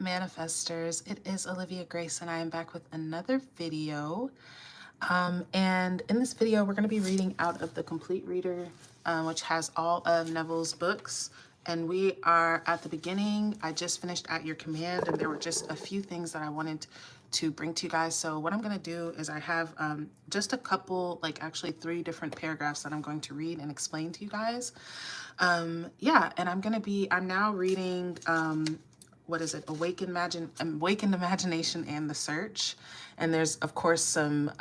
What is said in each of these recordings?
manifestors? It is Olivia Grace and I am back with another video. And in this video, we're going to be reading out of the Complete Reader, which has all of Neville's books. And we are at the beginning. I just finished At Your Command, and there were just a few things that I wanted to bring to you guys. So what I'm going to do is I have just a couple, like actually 3 different paragraphs that I'm going to read and explain to you guys. Yeah, and I'm now reading, what is it? Awakened Imagination and the Search. And there's, of course, some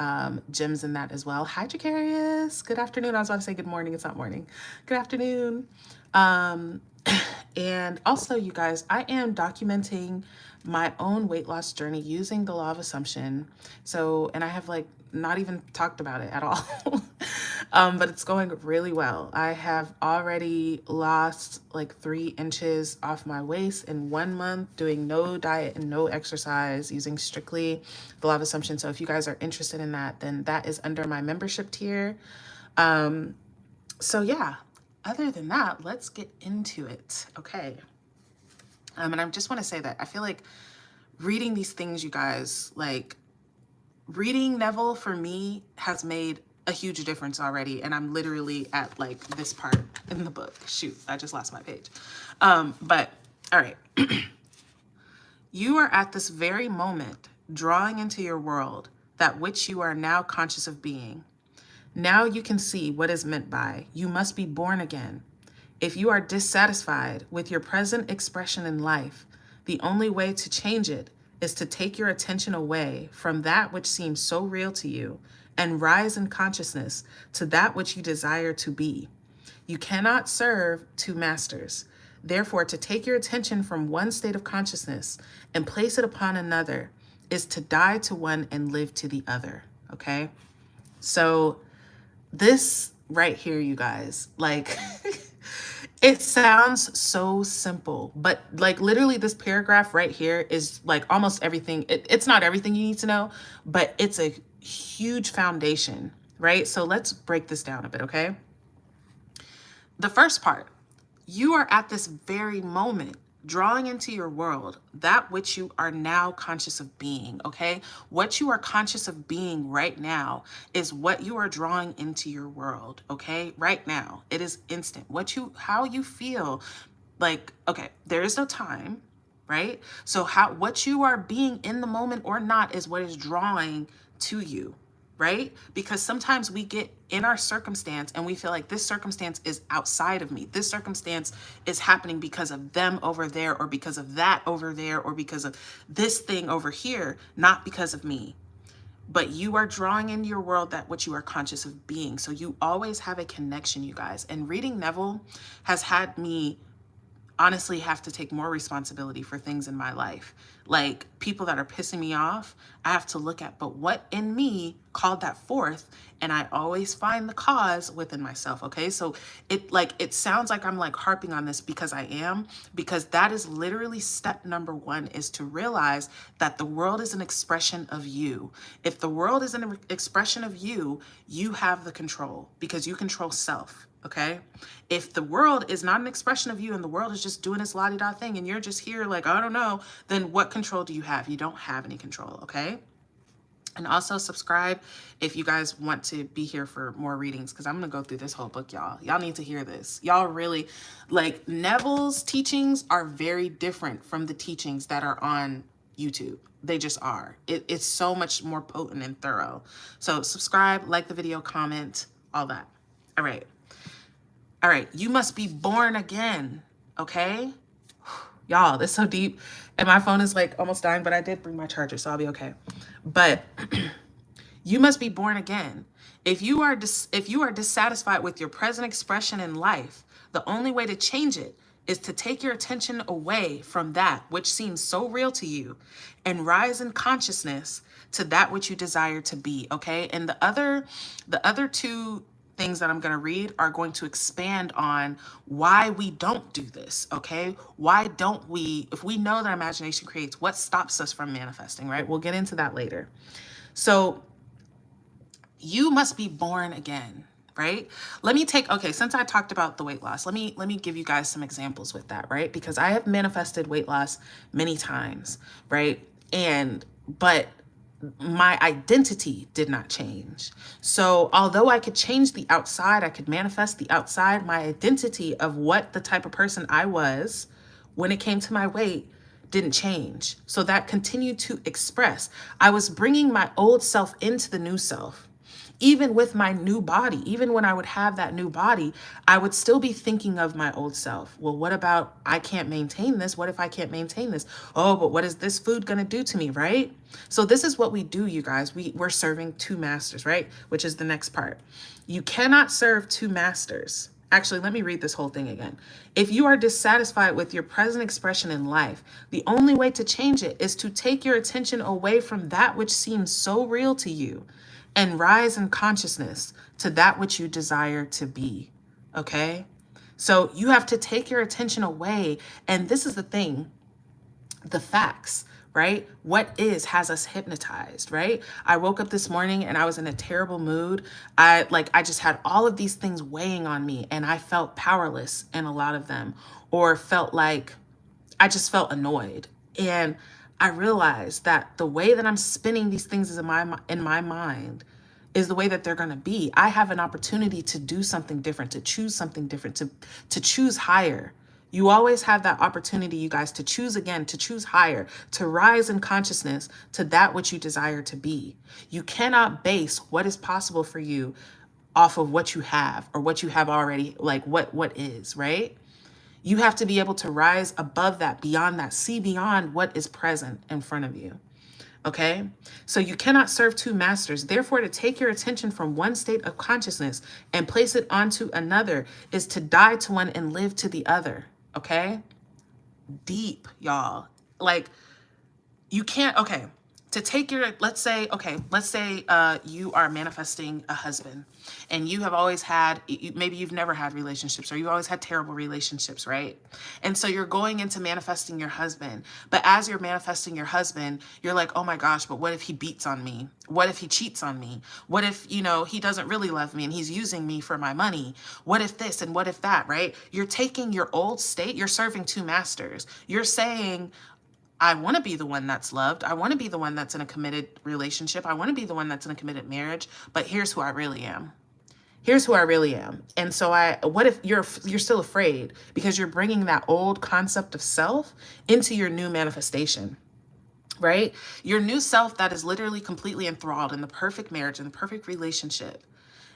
gems in that as well. Hi, Jacarius. Good afternoon. I was about to say good morning. It's not morning. Good afternoon. And also, you guys, I am documenting my own weight loss journey using the law of assumption. So, and I have like not even talked about it at all. But it's going really well. I have already lost like 3 inches off my waist in 1 month, doing no diet and no exercise, using strictly the law of assumption. So if you guys are interested in that, then that is under my membership tier. So yeah, other than that, let's get into it. Okay. And I just want to say that I feel like reading these things, you guys, like reading Neville for me has made a huge difference already. And I'm literally at like this part in the book. Shoot, I just lost my page. But all right. You are at this very moment drawing into your world that which you are now conscious of being. Now you can see what is meant by, you must be born again. If you are dissatisfied with your present expression in life, the only way to change it is to take your attention away from that which seems so real to you and rise in consciousness to that which you desire to be. You cannot serve 2 masters. Therefore, to take your attention from one state of consciousness and place it upon another is to die to one and live to the other. Okay? So this right here, you guys, like, it sounds so simple, but like literally this paragraph right here is like almost everything. It's not everything you need to know, but it's a huge foundation, right? So let's break this down a bit, okay? The first part, you are at this very moment drawing into your world that which you are now conscious of being, okay? What you are conscious of being right now is what you are drawing into your world, okay? Right now, it is instant. How you feel, like, okay, there is no time, right? So what you are being in the moment or not is what is drawing to you, right? Because sometimes we get in our circumstance and we feel like this circumstance is outside of me. This circumstance is happening because of them over there, or because of that over there, or because of this thing over here, not because of me. But you are drawing into your world that which you are conscious of being. So you always have a connection, you guys. And reading Neville has had me honestly have to take more responsibility for things in my life. Like people that are pissing me off, I have to look at, but what in me called that forth? And I always find the cause within myself. Okay. So it sounds like I'm like harping on this because I am, because that is literally step number 1, is to realize that the world is an expression of you. If the world is an expression of you, you have the control because you control self. Okay. If the world is not an expression of you and the world is just doing its la-di-da thing and you're just here like, I don't know, then what control do you have? You don't have any control. Okay. And also subscribe if you guys want to be here for more readings, because I'm going to go through this whole book, y'all. Y'all need to hear this. Y'all really, like, Neville's teachings are very different from the teachings that are on YouTube. They just are. It's so much more potent and thorough. So subscribe, like the video, comment, all that. All right. All right, you must be born again, okay? Y'all, this is so deep. And my phone is like almost dying, but I did bring my charger, so I'll be okay. But you must be born again. If you are dissatisfied with your present expression in life, the only way to change it is to take your attention away from that which seems so real to you and rise in consciousness to that which you desire to be, okay? And the other 2 things that I'm going to read are going to expand on why we don't do this, okay? Why don't we, if we know that imagination creates, what stops us from manifesting, right? We'll get into that later. So you must be born again, right? Let me take, okay, since I talked about the weight loss, let me give you guys some examples with that, right? Because I have manifested weight loss many times, right? But my identity did not change. So although I could change the outside, I could manifest the outside, my identity of what the type of person I was when it came to my weight didn't change. So that continued to express. I was bringing my old self into the new self. Even with my new body, even when I would have that new body, I would still be thinking of my old self. Well, what about I can't maintain this? What if I can't maintain this? Oh, but what is this food going to do to me, right? So this is what we do, you guys. We're serving two masters, right? Which is the next part. You cannot serve two masters. Actually, let me read this whole thing again. If you are dissatisfied with your present expression in life, the only way to change it is to take your attention away from that which seems so real to you and rise in consciousness to that which you desire to be, okay? So you have to take your attention away, and this is the thing, the facts, right? What is has us hypnotized, right? I woke up this morning and I was in a terrible mood. I just had all of these things weighing on me, and I felt powerless in a lot of them, or felt like I just felt annoyed. And I realized that the way that I'm spinning these things is in my mind is the way that they're going to be. I have an opportunity to do something different, to choose something different, to choose higher. You always have that opportunity, you guys, to choose again, to choose higher, to rise in consciousness to that which you desire to be. You cannot base what is possible for you off of what you have or what you have already, like what is, right? You have to be able to rise above that, beyond that, see beyond what is present in front of you. Okay? So you cannot serve two masters. Therefore, to take your attention from one state of consciousness and place it onto another is to die to one and live to the other. Okay? Deep, y'all. Like, you can't, okay. To take your, let's say you are manifesting a husband, and you have always had, maybe you've never had relationships, or you always had terrible relationships, right? And so you're going into manifesting your husband. But as you're manifesting your husband, you're like, oh my gosh, but what if he beats on me? What if he cheats on me? What if, he doesn't really love me and he's using me for my money? What if this and what if that, right? You're taking your old state, you're serving two masters. You're saying, I want to be the one that's loved. I want to be the one that's in a committed relationship. I want to be the one that's in a committed marriage. But here's who I really am. Here's who I really am. And so what if you're still afraid because you're bringing that old concept of self into your new manifestation, right? Your new self that is literally completely enthralled in the perfect marriage and the perfect relationship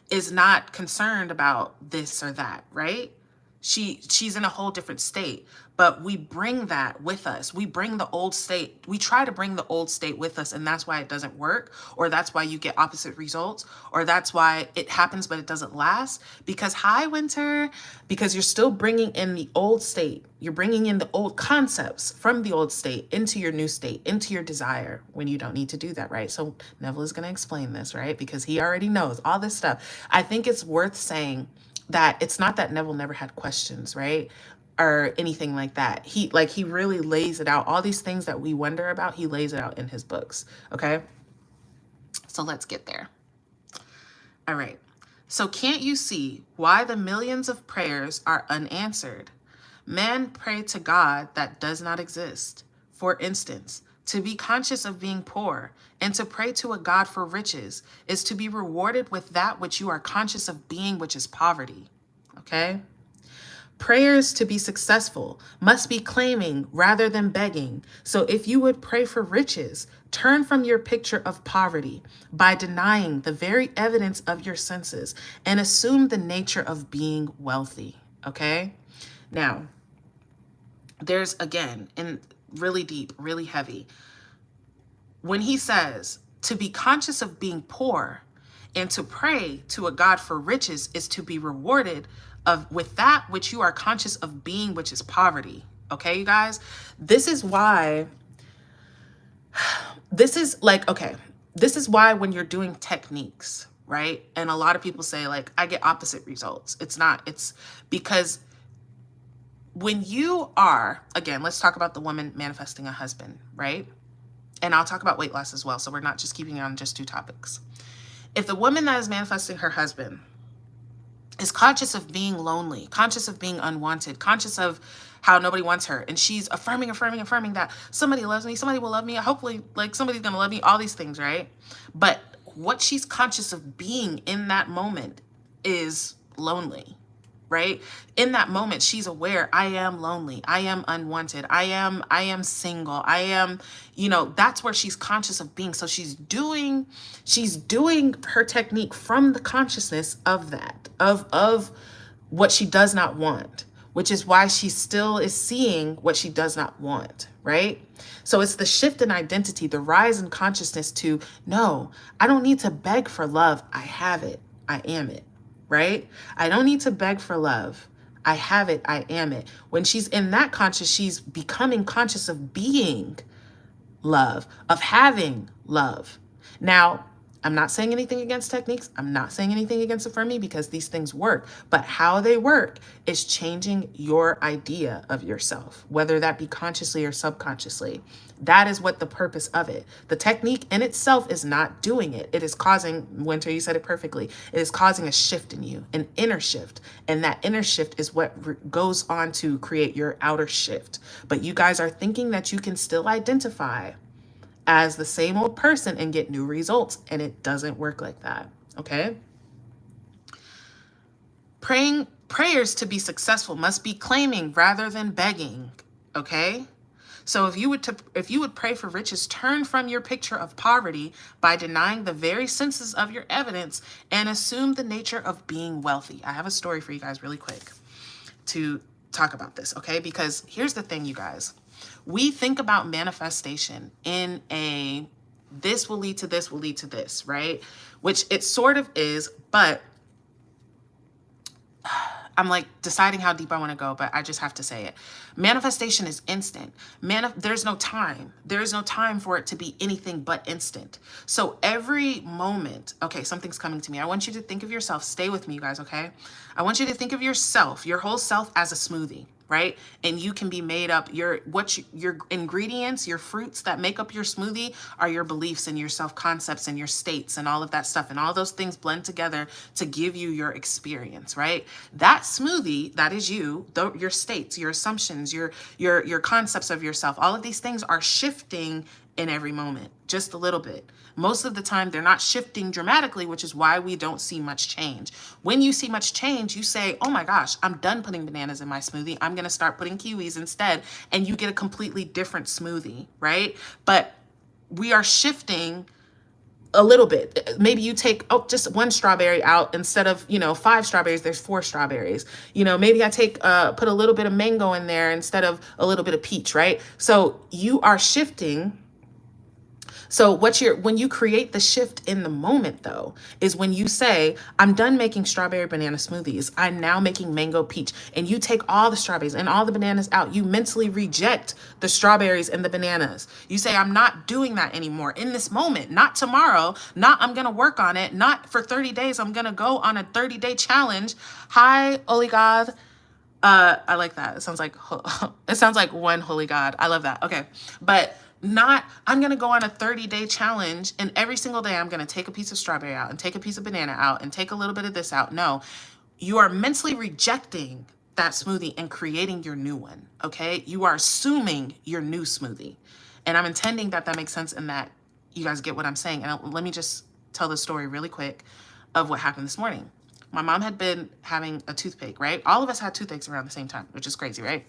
is not concerned about this or that, right? She's in a whole different state, but we bring that with us. We bring the old state. We try to bring the old state with us, and that's why it doesn't work, or that's why you get opposite results, or that's why it happens but it doesn't last. Because hi, Winter, because you're still bringing in the old state. You're bringing in the old concepts from the old state into your new state, into your desire, when you don't need to do that, right? So Neville is going to explain this, right? Because he already knows all this stuff. I think it's worth saying that it's not that Neville never had questions, right? Or anything like that. He really lays it out. All these things that we wonder about, he lays it out in his books, okay? So let's get there. All right. So can't you see why the millions of prayers are unanswered? Men pray to God that does not exist. For instance, to be conscious of being poor and to pray to a God for riches is to be rewarded with that which you are conscious of being, which is poverty. Okay? Prayers to be successful must be claiming rather than begging. So if you would pray for riches, turn from your picture of poverty by denying the very evidence of your senses and assume the nature of being wealthy. Okay? Now, there's again, in really deep, really heavy, when he says to be conscious of being poor and to pray to a God for riches is to be rewarded with that which you are conscious of being, which is poverty. Okay, you guys, this is why when you're doing techniques, right? And a lot of people say like, I get opposite results. It's because when you are, again, let's talk about the woman manifesting a husband, right? And I'll talk about weight loss as well. So we're not just keeping it on just two topics. If the woman that is manifesting her husband is conscious of being lonely, conscious of being unwanted, conscious of how nobody wants her. And she's affirming, affirming, affirming that somebody loves me, somebody will love me, hopefully, like somebody's gonna love me, all these things, right? But what she's conscious of being in that moment is lonely, right? In that moment, she's aware, I am lonely, I am unwanted, I am single, I am, that's where she's conscious of being. So she's doing her technique from the consciousness of that, of what she does not want, which is why she still is seeing what she does not want, right? So it's the shift in identity, the rise in consciousness to, no, I don't need to beg for love. I have it. I am it, right? I don't need to beg for love. I have it. I am it. When she's in that conscious, she's becoming conscious of being love, of having love. Now, I'm not saying anything against techniques. I'm not saying anything against affirming, because these things work. But how they work is changing your idea of yourself, whether that be consciously or subconsciously. That is what the purpose of it. The technique in itself is not doing it. It is causing, Winter, you said it perfectly, it is causing a shift in you, an inner shift. And that inner shift is what goes on to create your outer shift. But you guys are thinking that you can still identify as the same old person and get new results. And it doesn't work like that. Okay. Prayers to be successful must be claiming rather than begging. Okay. So if you would pray for riches, turn from your picture of poverty by denying the very senses of your evidence and assume the nature of being wealthy. I have a story for you guys really quick to talk about this. Okay. Because here's the thing, you guys. We think about manifestation in this will lead to this, will lead to this, right? Which it sort of is, but I'm like deciding how deep I want to go, but I just have to say it. Manifestation is instant. There's no time. There's no time for it to be anything but instant. So every moment, okay, something's coming to me. I want you to think of yourself. Stay with me, you guys, okay? I want you to think of yourself, your whole self, as a smoothie, right? And you can be made up, your ingredients, your fruits that make up your smoothie are your beliefs and your self-concepts and your states and all of that stuff. And all those things blend together to give you your experience, right? That smoothie, that is you, your states, your assumptions, your concepts of yourself, all of these things are shifting in every moment, just a little bit. Most of the time, they're not shifting dramatically, which is why we don't see much change. When you see much change, you say, oh my gosh, I'm done putting bananas in my smoothie. I'm going to start putting kiwis instead. And you get a completely different smoothie, right? But we are shifting a little bit. Maybe you take just one strawberry out instead of 5 strawberries. There's 4 strawberries. Maybe I put a little bit of mango in there instead of a little bit of peach, right? So you are shifting. So when you create the shift in the moment, though, is when you say, I'm done making strawberry banana smoothies. I'm now making mango peach. And you take all the strawberries and all the bananas out. You mentally reject the strawberries and the bananas. You say, I'm not doing that anymore in this moment, not tomorrow, not I'm going to work on it, not for 30 days. I'm going to go on a 30-day challenge. Hi, Holy God. I like that. It sounds like one holy God. I love that. Okay. But I'm going to go on a 30-day challenge, and every single day I'm going to take a piece of strawberry out and take a piece of banana out and take a little bit of this out. No, you are mentally rejecting that smoothie and creating your new one. Okay. You are assuming your new smoothie. And I'm intending that makes sense and that you guys get what I'm saying. And let me just tell the story really quick of what happened this morning. My mom had been having a toothache, right? All of us had toothaches around the same time, which is crazy, right?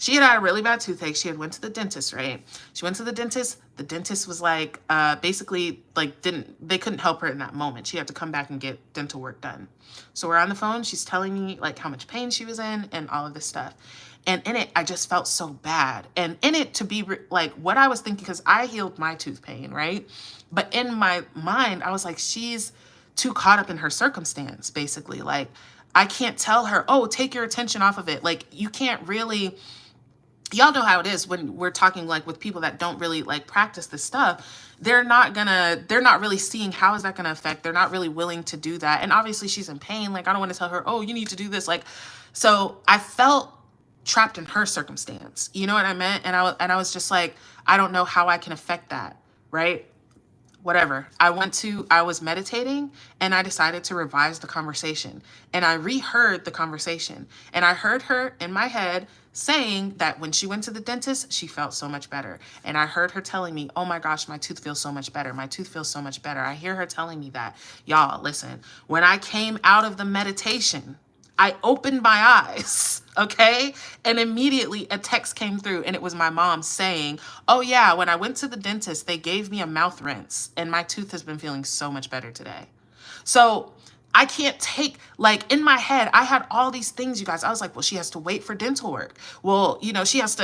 She had a really bad toothache. She had went to the dentist, right? She went to the dentist. The dentist was like, basically, like, they couldn't help her in that moment. She had to come back and get dental work done. So we're on the phone. She's telling me, like, how much pain she was in and all of this stuff. And in it, I just felt so bad. And in it, to be like, what I was thinking, because I healed my tooth pain, right? But in my mind, I was like, she's too caught up in her circumstance, basically. Like, I can't tell her, oh, take your attention off of it. Like, you can't really... Y'all know how it is when we're talking like with people that don't really like practice this stuff. They're not really seeing how is that going to affect. They're not really willing to do that. And obviously she's in pain. Like, I don't want to tell her, oh, you need to do this. Like, so I felt trapped in her circumstance. You know what I meant? And I was just like, I don't know how I can affect that. Right. whatever. I was meditating and I decided to revise the conversation. And I reheard the conversation. And I heard her in my head saying that when she went to the dentist, she felt so much better. And I heard her telling me, oh my gosh, my tooth feels so much better. My tooth feels so much better. I hear her telling me that. Y'all, listen, when I came out of the meditation, I opened my eyes, okay? And immediately a text came through and it was my mom saying, oh yeah, when I went to the dentist, they gave me a mouth rinse and my tooth has been feeling so much better today. So I can't take, like in my head, I had all these things, you guys. I was like, well, she has to wait for dental work. Well, you know, she has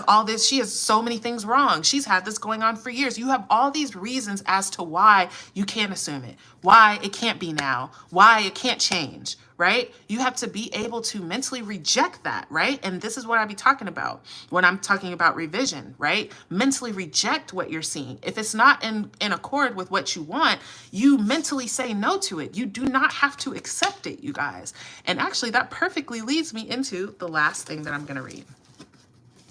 all this, she has so many things wrong. She's had this going on for years. You have all these reasons as to why you can't assume it, why it can't be now, why it can't change, right? You have to be able to mentally reject that, right? And this is what I be talking about when I'm talking about revision, right? Mentally reject what you're seeing. If it's not in accord with what you want, you mentally say no to it. You do not have to accept it, you guys. And actually that perfectly leads me into the last thing that I'm going to read.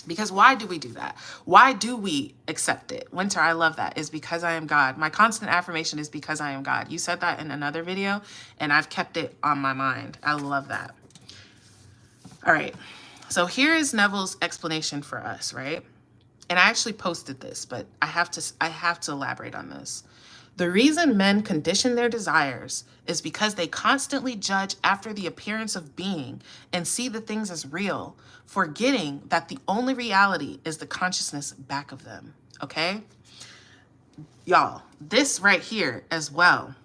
Because why do we do that? Why do we accept it? Winter, I love that. Is because I am God. My constant affirmation is because I am God. You said that in another video, and I've kept it on my mind. I love that. All right. So here is Neville's explanation for us, right? And I actually posted this, but I have to elaborate on this. The reason men condition their desires is because they constantly judge after the appearance of being and see the things as real, forgetting that the only reality is the consciousness back of them. Okay? Y'all, this right here as well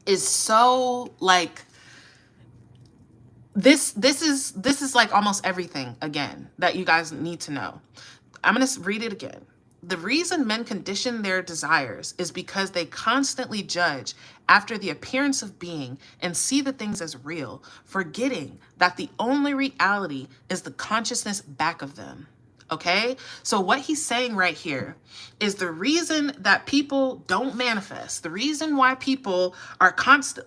is so like, this is like almost everything again that you guys need to know. I'm going to read it again. The reason men condition their desires is because they constantly judge after the appearance of being and see the things as real, forgetting that the only reality is the consciousness back of them. Okay? So what he's saying right here is the reason that people don't manifest, the reason why people are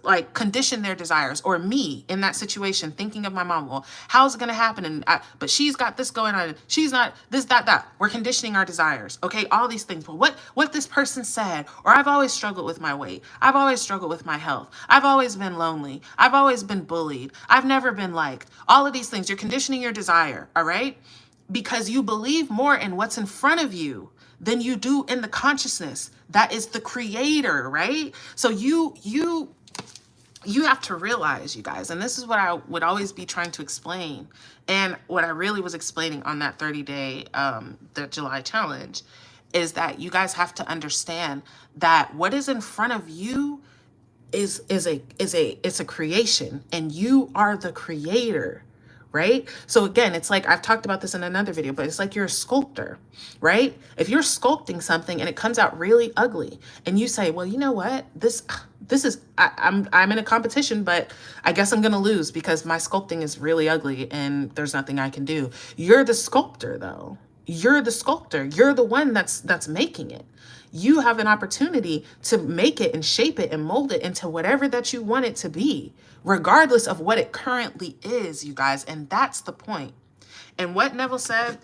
like condition their desires, or me in that situation thinking of my mom, well, how's it going to happen? And but she's got this going on. She's not this, that. We're conditioning our desires. Okay? All these things. But what this person said, or I've always struggled with my weight. I've always struggled with my health. I've always been lonely. I've always been bullied. I've never been liked. All of these things. You're conditioning your desire. All right? Because you believe more in what's in front of you than you do in the consciousness that is the creator, right? So you have to realize, you guys, and this is what I would always be trying to explain, and what I really was explaining on that 30-day the July challenge, is that you guys have to understand that what is in front of you is a creation, and you are the creator. Right? So again, it's like, I've talked about this in another video, but it's like you're a sculptor, right? If you're sculpting something and it comes out really ugly and you say, well, you know what, this is, I'm in a competition, but I guess I'm going to lose because my sculpting is really ugly and there's nothing I can do. You're the sculptor though. You're the sculptor. You're the one that's making it. You have an opportunity to make it and shape it and mold it into whatever that you want it to be, regardless of what it currently is, you guys. And that's the point. And what Neville said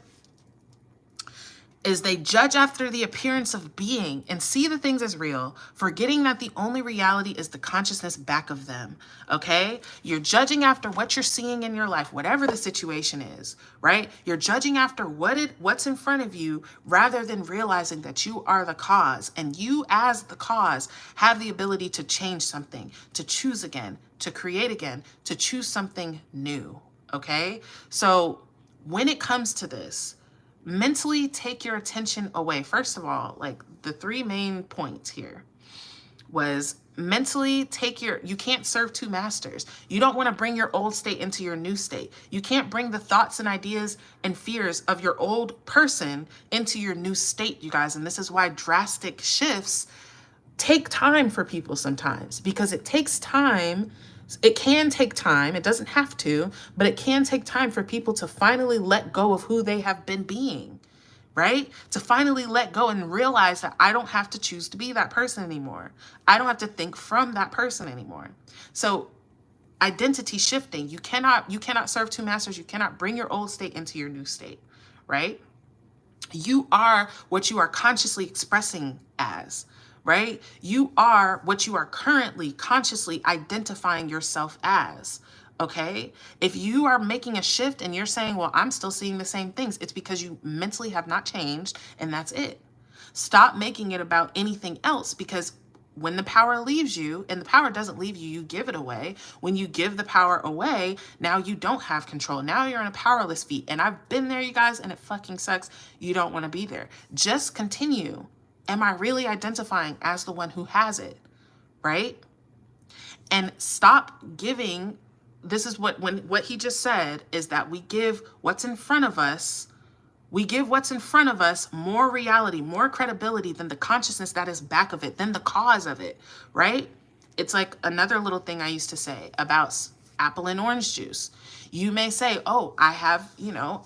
is they judge after the appearance of being and see the things as real, forgetting that the only reality is the consciousness back of them, okay? You're judging after what you're seeing in your life, whatever the situation is, right? You're judging after what's in front of you rather than realizing that you are the cause, and you as the cause have the ability to change something, to choose again, to create again, to choose something new, okay? So when it comes to this, mentally take your attention away. First of all, like the three main points here was mentally you can't serve two masters. You don't want to bring your old state into your new state. You can't bring the thoughts and ideas and fears of your old person into your new state, you guys. And this is why drastic shifts take time for people sometimes, because it takes time. It can take time. It doesn't have to, but it can take time for people to finally let go of who they have been being, right? To finally let go and realize that I don't have to choose to be that person anymore. I don't have to think from that person anymore. So identity shifting, you cannot serve two masters. You cannot bring your old state into your new state, right? You are what you are consciously expressing as, right? You are what you are currently consciously identifying yourself as. Okay. If you are making a shift and you're saying, well, I'm still seeing the same things, it's because you mentally have not changed, and that's it. Stop making it about anything else, because when the power leaves you, and the power doesn't leave you, you give it away. When you give the power away, now you don't have control. Now you're in a powerless feat. And I've been there, you guys, and it fucking sucks. You don't want to be there. Just continue. Am I really identifying as the one who has it? Right? And stop giving. This is what he just said, is that we give what's in front of us. We give what's in front of us more reality, more credibility than the consciousness that is back of it, than the cause of it, right? It's like another little thing I used to say about apple and orange juice. You may say, oh, I have,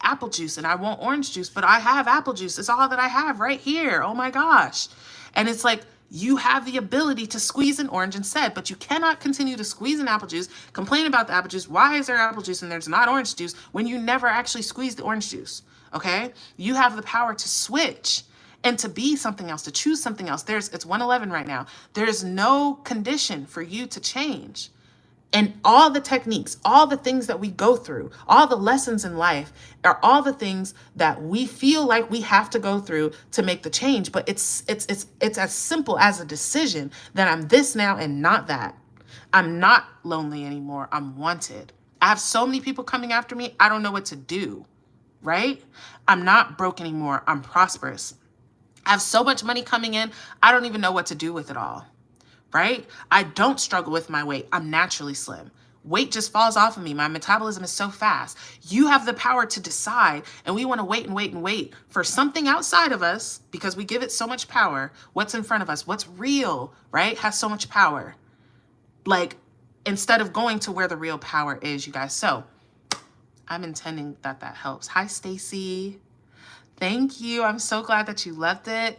apple juice and I want orange juice, but I have apple juice. It's all that I have right here. Oh my gosh. And it's like, you have the ability to squeeze an orange instead, but you cannot continue to squeeze an apple juice, complain about the apple juice. Why is there apple juice and there's not orange juice when you never actually squeeze the orange juice? Okay, you have the power to switch and to be something else, to choose something else. It's 1:11 right now. There's no condition for you to change. And all the techniques, all the things that we go through, all the lessons in life are all the things that we feel like we have to go through to make the change. But it's as simple as a decision that I'm this now and not that. I'm not lonely anymore. I'm wanted. I have so many people coming after me. I don't know what to do. Right? I'm not broke anymore. I'm prosperous. I have so much money coming in. I don't even know what to do with it all. Right? I don't struggle with my weight. I'm naturally slim. Weight just falls off of me. My metabolism is so fast. You have the power to decide, and we want to wait and wait and wait for something outside of us because we give it so much power. What's in front of us, what's real, right, has so much power. Like, instead of going to where the real power is, you guys. So I'm intending that helps. Hi, Stacy. Thank you. I'm so glad that you loved it.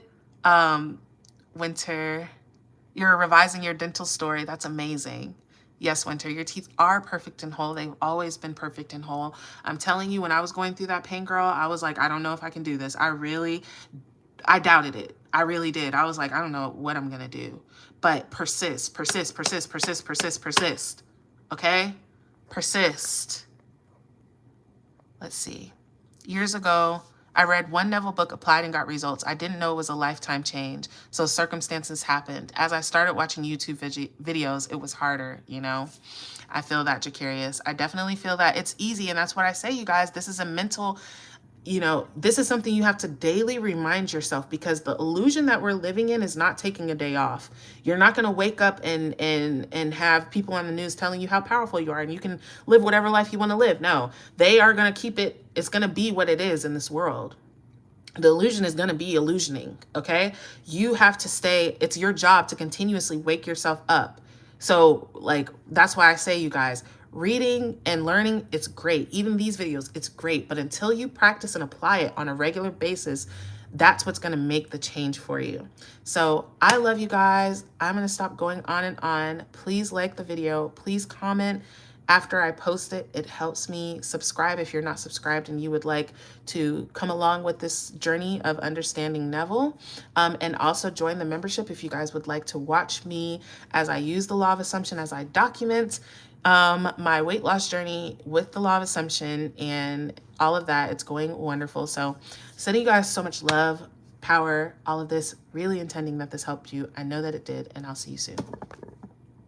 Winter, you're revising your dental story. That's amazing. Yes, Winter, your teeth are perfect and whole. They've always been perfect and whole. I'm telling you, when I was going through that pain, girl, I was like, I don't know if I can do this. I doubted it. I really did. I was like, I don't know what I'm going to do. But persist, persist, persist, persist, persist, persist. Okay? Persist. Let's see. Years ago, I read one Neville book, applied and got results. I didn't know it was a lifetime change. So circumstances happened. As I started watching YouTube videos, it was harder, I feel that, Jacarius. I definitely feel that. It's easy. And that's what I say, you guys. This is a mental, this is something you have to daily remind yourself, because the illusion that we're living in is not taking a day off. You're not going to wake up and have people on the news telling you how powerful you are and you can live whatever life you want to live. No, they are going to keep it. It's going to be what it is in this world. The illusion is going to be illusioning. Okay. You have to stay. It's your job to continuously wake yourself up. So that's why I say, you guys, reading and learning, it's great. Even these videos, it's great. But until you practice and apply it on a regular basis, that's what's going to make the change for you. So I love you guys. I'm going to stop going on and on. Please like the video. Please comment after I post it. It helps me. Subscribe if you're not subscribed and you would like to come along with this journey of understanding Neville. And also join the membership if you guys would like to watch me as I use the law of assumption, as I document my weight loss journey with the law of assumption and all of that. It's going wonderful. So sending you guys so much love, power, all of this, really intending that this helped you. I know that it did, and I'll see you soon.